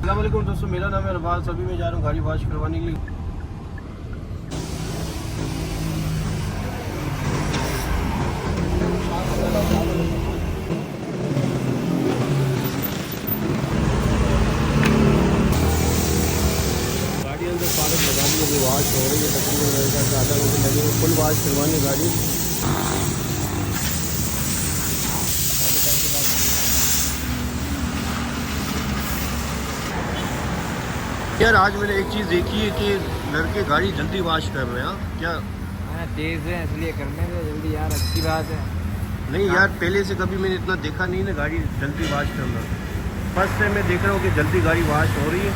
अस्सलाम वालेकुम दोस्तों, मेरा नाम है अरबाज। अभी मैं जा रहा हूँ गाड़ी वॉश करवाने के लिए। गाड़ी अंदर पार्क लगा दी, अभी वॉश हो रही है। तकरीबन आधा घंटे लगेगा फुल वॉश करवाने गाड़ी। यार आज मैंने एक चीज़ देखी है कि लड़के गाड़ी जल्दी वॉश कर रहे हैं। क्या तेज है इसलिए करने दो जल्दी यार, अच्छी बात है। नहीं यार, पहले से कभी मैंने इतना देखा नहीं ना गाड़ी जल्दी वॉश करना। फर्स्ट टाइम मैं देख रहा हूँ कि जल्दी गाड़ी वॉश हो रही है।